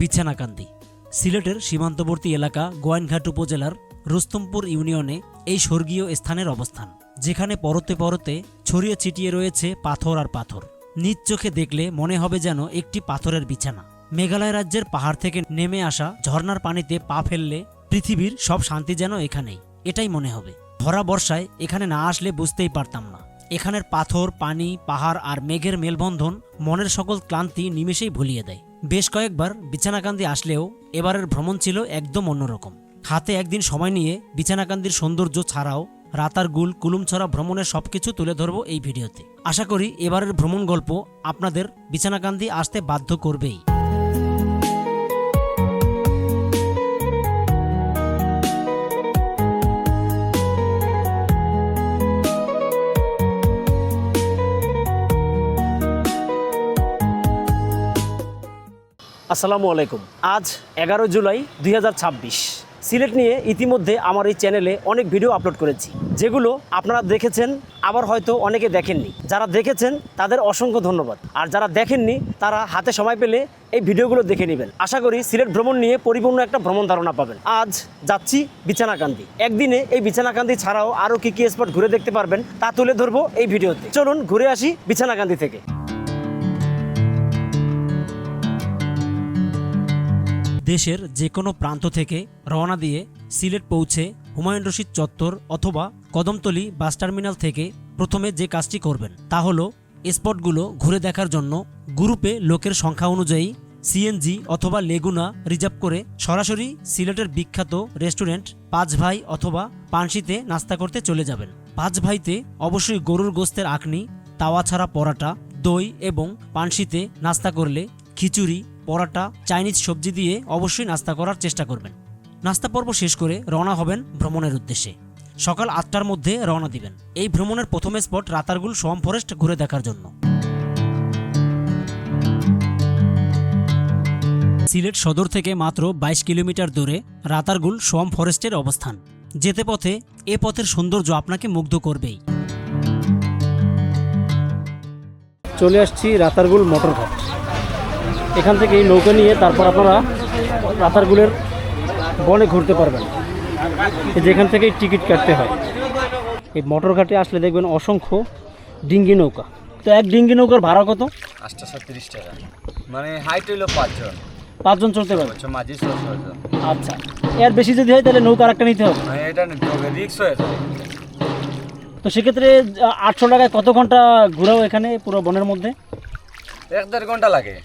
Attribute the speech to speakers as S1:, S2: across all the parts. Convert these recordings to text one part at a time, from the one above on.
S1: বিছানাকান্দি সিলেটের সীমান্তবর্তী এলাকা গোয়াইনঘাট উপজেলার রুস্তমপুর ইউনিয়নে এই স্বর্গীয় স্থানের অবস্থান, যেখানে পরতে পরতে ছড়িয়ে ছিটিয়ে রয়েছে পাথর আর পাথর। নিজ চোখে দেখলে মনে হবে যেন একটি পাথরের বিছানা। মেঘালয় রাজ্যের পাহাড় থেকে নেমে আসা ঝর্ণার পানিতে পা ফেললে পৃথিবীর সব শান্তি যেন এখানেই, এটাই মনে হবে। ভরা বর্ষায় এখানে না আসলে বুঝতেই পারতাম না। এখানের পাথর, পানি, পাহাড় আর মেঘের মেলবন্ধন মনের সকল ক্লান্তি নিমেষেই ভুলিয়ে দেয়। বেশ কয়েকবার বিছানাকান্দি আসলেও এবারের ভ্রমণ ছিল একদম অন্যরকম। হাতে একদিন সময় নিয়ে বিছানাকান্দির সৌন্দর্য ছাড়াও রাতারগুল, কুলুমছড়া ভ্রমণের সবকিছু তুলে ধরবো এই ভিডিওতে। আশা করি এবারের ভ্রমণ গল্প আপনাদের বিছানাকান্দি আসতে বাধ্য করবেই। আসসালামু আলাইকুম। আজ 11 জুলাই 2026। সিলেট নিয়ে ইতিমধ্যে আমার এই চ্যানেলে অনেক ভিডিও আপলোড করেছি, যেগুলো আপনারা দেখেছেন, আবার হয়তো অনেকে দেখেননি। যারা দেখেছেন তাদের অসংখ্য ধন্যবাদ, আর যারা দেখেননি তারা হাতে সময় পেলে এই ভিডিওগুলো দেখে নেবেন। আশা করি সিলেট ভ্রমণ নিয়ে পরিপূর্ণ একটা ভ্রমণ ধারণা পাবেন। আজ যাচ্ছি বিছানাকান্দি। একদিনে এই বিছানাকান্দি ছাড়াও আরও কী কী স্পট ঘুরে দেখতে পারবেন তা তুলে ধরবো এই ভিডিওতে। চলুন ঘুরে আসি বিছানাকান্দি থেকে। দেশের যে কোনো প্রান্ত থেকে রওনা দিয়ে সিলেট পৌঁছে হুমায়ুন রশিদ চত্বর অথবা কদমতলী বাস টার্মিনাল থেকে প্রথমে যে কাজটি করবেন তা হলো স্পটগুলো ঘুরে দেখার জন্য গ্রুপে লোকের সংখ্যা অনুযায়ী সিএনজি অথবা লেগুনা রিজার্ভ করে সরাসরি সিলেটের বিখ্যাত রেস্টুরেন্ট পাঁচ ভাই অথবা পানশিতে নাস্তা করতে চলে যাবেন। পাঁচ ভাইতে অবশ্যই গরুর গোস্তের আখনি, তাওয়া ছাড়া পরাটা, দই এবং পানশিতে নাস্তা করলে খিচুড়ি, পরাটা, চাইনিজ সবজি দিয়ে অবশ্যই নাস্তা করার চেষ্টা করবেন। নাস্তা পর্ব শেষ করে রওনা হবেন ভ্রমণের উদ্দেশ্যে। সকাল 8টার মধ্যে রওনা দিবেন। এই ভ্রমণের প্রথম স্পট রাতারগুল সোয়াম ফরেস্ট ঘুরে দেখার জন্য। সিলেট সদর থেকে মাত্র 22 কিলোমিটার দূরে রাতারগুল সোয়াম ফরেস্টের অবস্থান। যেতে পথে এ পথের সৌন্দর্য আপনাকে মুগ্ধ করবেই। চলে আসছি রাতারগুল মোটরঘাট। এখান থেকে এই নৌকা নিয়ে তারপর আপনারা রাতারগুলের বনে ঘুরতে পারবেন, যেখান থেকে টিকিট কাটতে হয়। এই মোটরঘাটে আসলে দেখবেন অসংখ্য ডিঙ্গি নৌকা। তো এক ডিঙ্গি নৌকার ভাড়া কত?
S2: 830 টাকা। মানে হাইট হইলো
S1: 5 জন চলতে পারবে।
S2: মাঝি 600।
S1: আচ্ছা, এর বেশি যদি হয় তাহলে নৌকা আরেকটা নিতে হবে।
S2: মানে এটা রিক্স হয়ে যায়।
S1: তো সেক্ষেত্রে 800 টাকায় কত ঘন্টা ঘোরাও এখানে পুরো বনের মধ্যে?
S2: 1-1.5 ঘন্টা লাগে।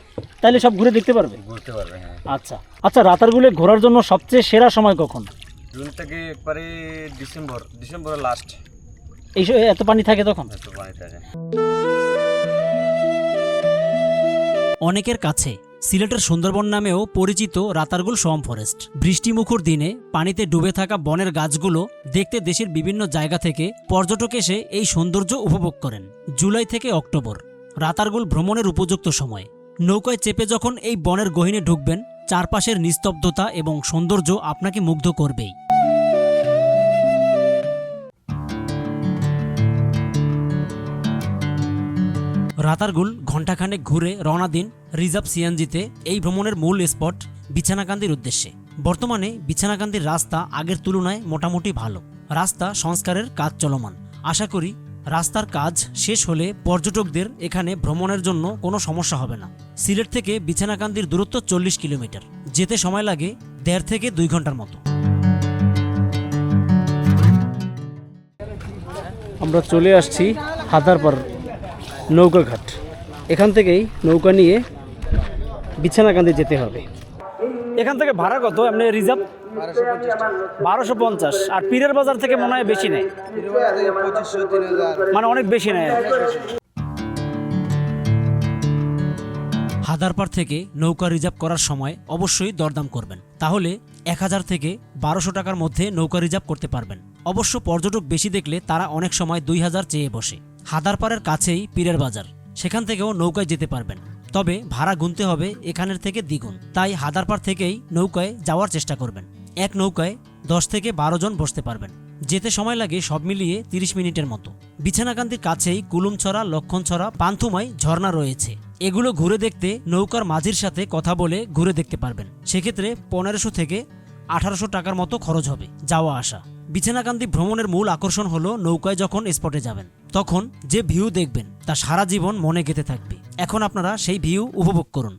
S1: তাহলে সব ঘুরে দেখতে পারবে?
S2: ঘুরতে পারবে, হ্যাঁ।
S1: আচ্ছা আচ্ছা, রাতারগুলে ঘোরার জন্য সবচেয়ে সেরা সময় কখন?
S2: জুন থেকে একবারে ডিসেম্বরের লাস্ট।
S1: এই এত পানি থাকে তখন?
S2: এত পানি থাকে।
S1: অনেকের কাছে সিলেটের সুন্দরবন নামেও পরিচিত রাতারগুল সোয়াম ফরেস্ট। বৃষ্টিমুখর দিনে পানিতে ডুবে থাকা বনের গাছগুলো দেখতে দেশের বিভিন্ন জায়গা থেকে পর্যটক এসে এই সৌন্দর্য উপভোগ করেন। জুলাই থেকে অক্টোবর রাতারগুল ভ্রমণের উপযুক্ত সময়। নৌকায় চেপে যখন এই বনের গহীনে ঢুকবেন, চারপাশের নিস্তব্ধতা এবং সৌন্দর্য আপনাকে মুগ্ধ করবেই। রাতারগুল ঘণ্টাখানেক ঘুরে রওনা দিন রিজার্ভ সিএনজিতে এই ভ্রমণের মূল স্পট বিছানাকান্দির উদ্দেশ্যে। বর্তমানে বিছানাকান্দির রাস্তা আগের তুলনায় মোটামুটি ভালো। রাস্তা সংস্কারের কাজ চলমান। আশা করি রাস্তার কাজ শেষ হলে পর্যটকদের এখানে ভ্রমণের জন্য কোনো সমস্যা হবে না। সিলেট থেকে বিছানাকান্দির দূরত্ব 40 কিলোমিটার। যেতে সময় লাগে 1.5 থেকে 2 ঘন্টার মতো। আমরা চলে আসছি হাদারপাড় নৌকাঘাট। এখান থেকেই নৌকা নিয়ে বিছানাকান্দি যেতে হবে। এখান থেকে ভাড়া কত এমনি রিজার্ভ? 1250। আর পীরের বাজার থেকে মনে হয় বেশি নেয়, মানে অনেক বেশি নেয়। হাদারপাড় থেকে নৌকা রিজার্ভ করার সময় অবশ্যই দরদাম করবেন, তাহলে 1000 থেকে 1200 টাকার মধ্যে নৌকা রিজার্ভ করতে পারবেন। অবশ্য পর্যটক বেশি দেখলে তারা অনেক সময় 2000 চেয়ে বসে। হাদারপাড়ের কাছেই পীরের বাজার, সেখান থেকেও নৌকায় যেতে পারবেন, তবে ভাড়া গুনতে হবে এখানের থেকে দ্বিগুণ। তাই হাদারপাড় থেকেই নৌকায় যাওয়ার চেষ্টা করবেন। এক নৌকায় 10 থেকে 12 জন বসতে পারবেন। যেতে সময় লাগে সব মিলিয়ে 30 মিনিটের মতো। বিছানাকান্দির কাছেই কুলুমছড়া, লক্ষণছড়া, পান্থুমাই ঝর্ণা রয়েছে। এগুলো ঘুরে দেখতে নৌকার মাঝির সাথে কথা বলে ঘুরে দেখতে পারবেন। সেক্ষেত্রে 1500 থেকে 1800 টাকার মতো খরচ হবে যাওয়া আসা। বিছানাকান্দি ভ্রমণের মূল আকর্ষণ হলো নৌকায় যখন স্পটে যাবেন তখন যে ভিউ দেখবেন তা সারা জীবন মনে গেঁথে থাকবে। এখন আপনারা সেই ভিউ উপভোগ করুন।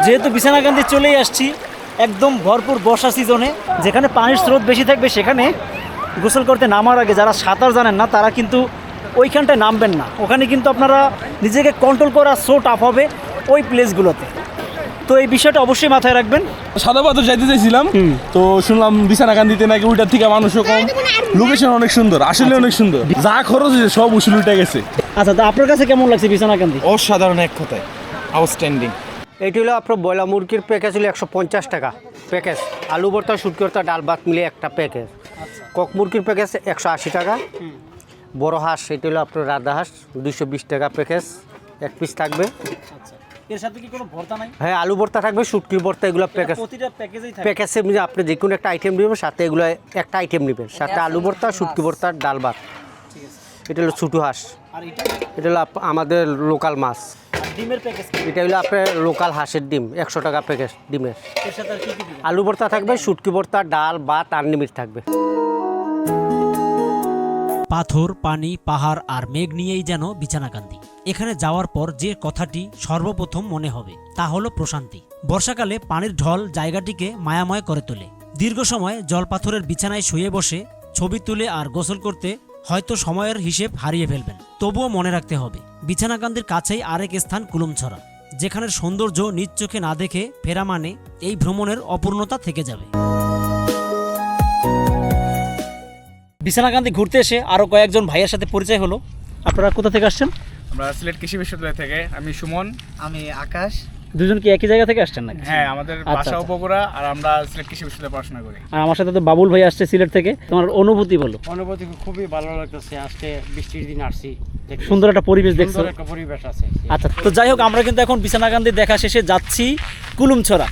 S3: যেহেতু বিছানাকান্দি চলেই আসছি একদম ভরপুর বর্ষা সিজনে, যেখানে পানির স্রোত বেশি থাকবে, সেখানে গোসল করতে নামার আগে যারা সাঁতার জানেন না তারা কিন্তু ওইখানটায় নামবেন না। ওখানে কিন্তু আপনারা নিজেকে কন্ট্রোল করা সো টাফ হবে ওই প্লেসগুলোতে। তো এই বিষয়টা অবশ্যই মাথায় রাখবেন।
S4: সাদা পাথর যাইতে চাইছিলাম, তো শুনলাম বিছানাকান্দিতে নাকি ওইটার থেকে মানুষও কম, লোকেশন অনেক সুন্দর, আসলে অনেক সুন্দর, যা খরচ হয়েছে সব উসুল উঠে গেছে।
S3: আচ্ছা, তো আপনার কাছে কেমন লাগছে বিছানাকান্দি?
S4: অসাধারণ এক কথায়, আউটস্ট্যান্ডিং।
S5: এইটি হলো আপনার ব্রয়লার মুরগির প্যাকেজ হলো 150 টাকা প্যাকেজ, আলু ভর্তা, শুটকি ভর্তা, ডাল ভাত মিলিয়ে একটা প্যাকেজ। কক মুরগির প্যাকেজ 180 টাকা। বড় হাঁস এটি হলো আপনার রাধা হাঁস 220 টাকা প্যাকেজ, এক পিস থাকবে।
S3: এর সাথে কি কোনো ভর্তা নাই?
S5: হ্যাঁ, আলু ভর্তা থাকবে, শুটকির ভর্তা, এগুলো প্যাকেজ।
S3: প্রতিটা প্যাকেজেই থাকে।
S5: প্যাকেজে আপনি যে কোনো একটা আইটেম নেবেন, সাথে এগুলো একটা আইটেম নেবেন, সাথে আলু ভর্তা, শুটকি ভর্তা, ডাল ভাত। এটা হলো ছোটো হাঁস।
S3: আর
S5: এটা হলো আমাদের লোকাল মাছ।
S3: ডিমের প্যাকেজ
S5: এটা হলো আপনার লোকাল হাঁসের ডিম 100 টাকা প্যাকেজ ডিমের।
S3: এর সাথে আর কি কি দিবেন?
S5: আলু ভর্তা থাকবে, শুটকি ভর্তা, ডাল ভাত, আনলিমিট থাকবে।
S1: পাথর, পানি, পাহাড় আর মেঘ নিয়েই যেন বিছানাকান্দি। এখানে যাওয়ার পর যে কথাটি সর্বপ্রথম মনে হবে তা হলো প্রশান্তি। বর্ষাকালে পানির ঢল জায়গাটিকে মায়াময় করে তোলে। দীর্ঘ সময় জলপাথরের বিছানায় শুয়ে বসে ছবি তুলে আর গোসল করতে হয়তো সময়ের হিসেব হারিয়ে ফেলবেন। তবুও মনে রাখতে হবে বিছানাকান্দির কাছেই আরেক স্থান কুলুমছড়া, যেখানের সৌন্দর্য নিজ চোখে না দেখে ফেরা মানে এই ভ্রমণের অপূর্ণতা থেকে যাবে।
S3: বিছানাকান্দি ঘুরতে এসে আরও কয়েকজন ভাইয়ের সাথে পরিচয় হলো। আপনারা কোথা থেকে আসছেন?
S6: আমরা সিলেট কৃষি বিশ্ববিদ্যালয় থেকে। আমি সুমন।
S7: আমি আকাশ।
S3: দুজন কি একই জায়গা থেকে আসছেন নাকি?
S6: হ্যাঁ, আমাদের
S3: আচ্ছা,
S6: বাসা
S3: আচ্ছা।
S6: উপগুড়া, আর আমরা সিলেট কৃষি বিশ্ববিদ্যালয়ে পড়াশোনা করি।
S3: আর আমার সাথে তো বাবুল ভাই আসছে সিলেট থেকে। তোমার অনুভূতি বলো।
S7: অনুভূতি খুবই ভালো লাগতেছে, আজকে বৃষ্টির দিন আসছি,
S3: সুন্দর একটা পরিবেশ দেখছো।
S7: সুন্দর একটা পরিবেশ আছে।
S3: আচ্ছা, তো যাই হোক, আমরা কিন্তু এখন বিছানাকান্দি দেখা শেষে যাচ্ছি কুলুমছড়া।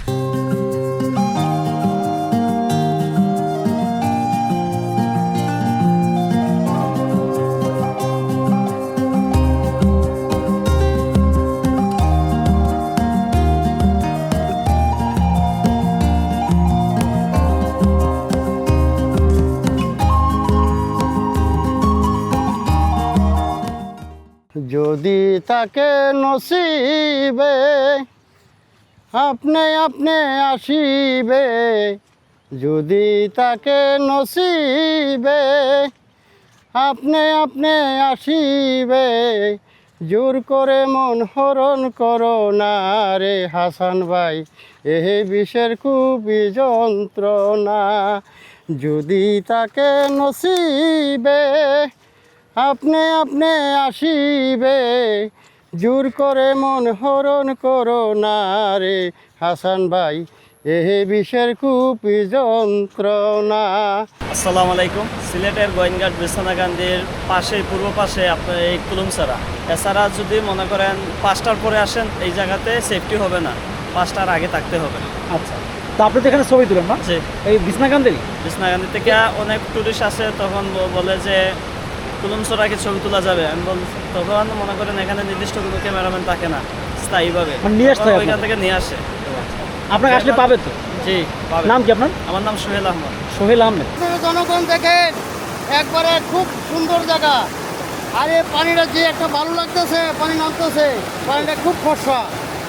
S5: যদি তাকে নসিবে আপনি আপনি আসিবে, যদি তাকে নসিবে আপনি আপনি আসিবে, জোর করে মন হরণ করো না রে হাসান ভাই, এ বিষের খুবই যন্ত্রণা। যদি তাকে নসিবে আপনি আপনি আসিবে, জোর করে মন হরণ করো না রে হাসান ভাই, এ বিষের খুবই যন্ত্রণা।
S3: আসসালামু আলাইকুম। সিলেটের গোয়েনঘাট বিছানাকান্দির পাশে, পূর্ব পাশে আপনার এই কুলুমছড়া। এছাড়া যদি মনে করেন 5টার পরে আসেন, এই জায়গাতে সেফটি হবে না, 5টার আগে থাকতে হবে। আচ্ছা, তো আপনি তো এখানে ছবি তুলেন না? যে এই বিছনাকান্দি
S6: বিছনাকান্দি থেকে অনেক টুরিস্ট আসে, তখন বলে যে কুলুমছড়াকে ছবি তোলা যাবে। আমি তখন মনে করেন এখানে নির্দিষ্ট কোনো ক্যামেরাম্যান থাকে না স্থায়ীভাবে,
S3: মানে নিয়ে আসতে হয়
S6: ওইখান
S3: আপনাকে?
S6: থেকে নিয়ে আসে।
S3: আপনাকে আসলে পাবে তো?
S6: জি, পাবে।
S3: নাম কি আপনার?
S6: আমার নাম সোহেল আহমদ।
S3: সোহেল আহমেদ।
S5: জনগণ দেখে একবারে খুব সুন্দর জায়গা। আর এই পানিটা যে একটা ভালো লাগতেছে, পানি নামতেছে, পানিটা খুব ফর্সা,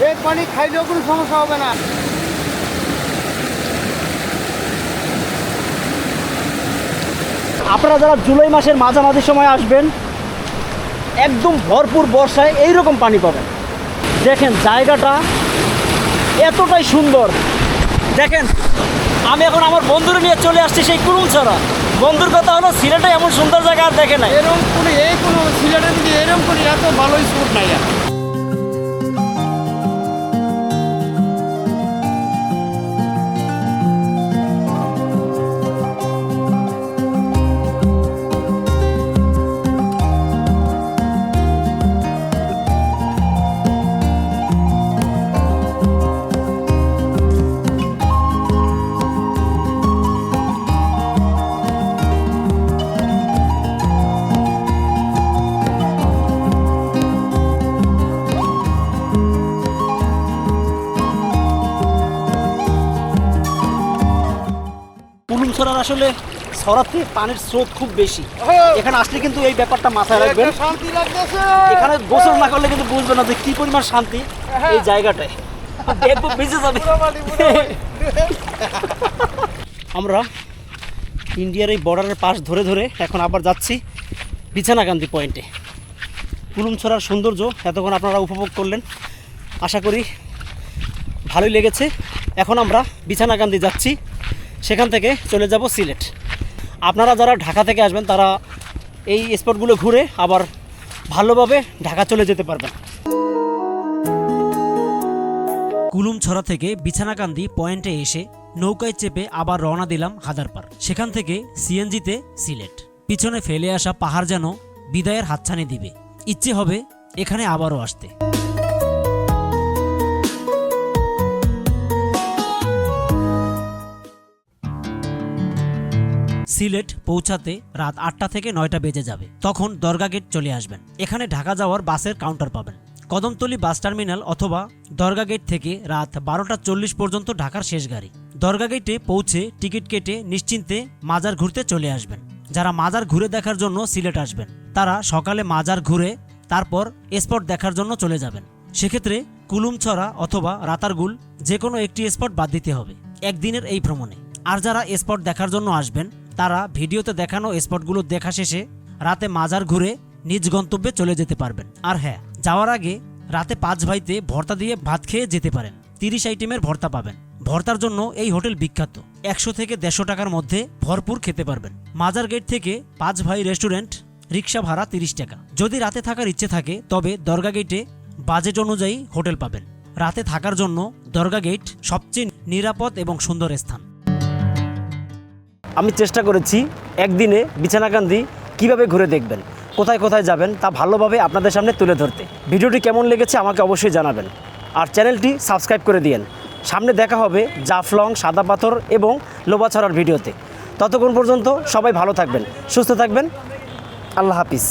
S5: এই পানি খাইলেও কোনো সমস্যা হবে না।
S3: আপনারা যারা জুলাই মাসের মাঝামাঝি সময় আসবেন, একদম ভরপুর বর্ষায় এইরকম পানি পাবেন। দেখেন জায়গাটা এতটাই সুন্দর। দেখেন, আমি এখন আমার বন্ধুরা নিয়ে চলে আসছি সেই কুলুমছড়া। বন্ধুর কথা হলো সিলেটে এমন সুন্দর জায়গা আর দেখে নাই।
S7: এরকম কোনো সিলেটের দিকে এরকম কোনো এত ভালো স্পোর্ট নাই আর।
S3: কুলুমছড়ার আসলে ছড়াতে পানির স্রোত খুব বেশি। এখানে আসলে কিন্তু এই ব্যাপারটা মাথায় রাখবেন।
S7: শান্তি লাগতেছে।
S3: এখানে গোসল না করলে কিন্তু বুঝবে না যে কি পরিমাণ শান্তি এই জায়গাটায়। দেখবো ভিজে যাবে। আমরা ইন্ডিয়ার এই বর্ডারের পাশ ধরে ধরে এখন আবার যাচ্ছি বিছানাকান্দি পয়েন্টে। কুলুমছড়ার সৌন্দর্য এতক্ষণ আপনারা উপভোগ করলেন, আশা করি ভালোই লেগেছে। এখন আমরা বিছানাকান্দি যাচ্ছি, সেখান থেকে চলে যাব সিলেট। আপনারা যারা ঢাকা থেকে আসবেন তারা এই স্পটগুলো ঘুরে আবার ভালোভাবে ঢাকা চলে যেতে পারবেন।
S1: কুলুমছড়া থেকে বিছানাকান্দি পয়েন্টে এসে নৌকায় চেপে আবার রওনা দিলাম হাদারপাড়। সেখান থেকে সিএনজিতে সিলেট। পিছনে ফেলে আসা পাহাড় যেন বিদায়ের হাতছানি দিবে, ইচ্ছে হবে এখানে আবারও আসতে। সিলেট পৌঁছাতে রাত 8টা থেকে 9টা বেজে যাবে। তখন দরগা গেট চলে আসবেন। এখানে ঢাকা যাওয়ার বাসের কাউন্টার পাবেন। কদমতলী বাস টার্মিনাল অথবা দরগা গেট থেকে রাত 12টা 40 পর্যন্ত ঢাকার শেষ গাড়ি। দরগা গেটে পৌঁছে টিকিট কেটে নিশ্চিন্তে মাজার ঘুরতে চলে আসবেন। যারা মাজার ঘুরে দেখার জন্য সিলেট আসবেন তারা সকালে মাজার ঘুরে তারপর স্পট দেখার জন্য চলে যাবেন। সেক্ষেত্রে কুলুমছড়া অথবা রাতারগুল যে কোনো একটি স্পট বাদ দিতে হবে একদিনের এই ভ্রমণে। আর যারা স্পট দেখার জন্য আসবেন তারা ভিডিওতে দেখানো স্পটগুলো দেখা শেষে রাতে মাজার ঘুরে নিজ গন্তব্যে চলে যেতে পারবেন। আর হ্যাঁ, যাওয়ার আগে রাতে 5 ভাইতে ভর্তা দিয়ে ভাত খেয়ে যেতে পারেন। 30 আইটেমের ভর্তা পাবেন। ভর্তার জন্য এই হোটেল বিখ্যাত। 100 থেকে 150 টাকার মধ্যে ভরপুর খেতে পারবেন। মাজার গেট থেকে 5 ভাই রেস্টুরেন্ট, রিক্সা ভাড়া 30 টাকা। যদি রাতে থাকার ইচ্ছে থাকে তবে দরগা গেটে বাজেট অনুযায়ী হোটেল পাবেন। রাতে থাকার জন্য দরগা গেট সবচেয়ে নিরাপদ এবং সুন্দর স্থান।
S3: আমি চেষ্টা করেছি একদিনে বিছানাকান্দি কিভাবে ঘুরে দেখবেন, কোথায় কোথায় যাবেন তা ভালোভাবে আপনাদের সামনে তুলে ধরতে। ভিডিওটি কেমন লেগেছে আমাকে অবশ্যই জানাবেন, আর চ্যানেলটি সাবস্ক্রাইব করে দিয়েন। সামনে দেখা হবে জাফলং, সাদা পাথর এবং লোবাছড়ার ভিডিওতে। ততক্ষণ পর্যন্ত সবাই ভালো থাকবেন, সুস্থ থাকবেন। আল্লাহ হাফিজ।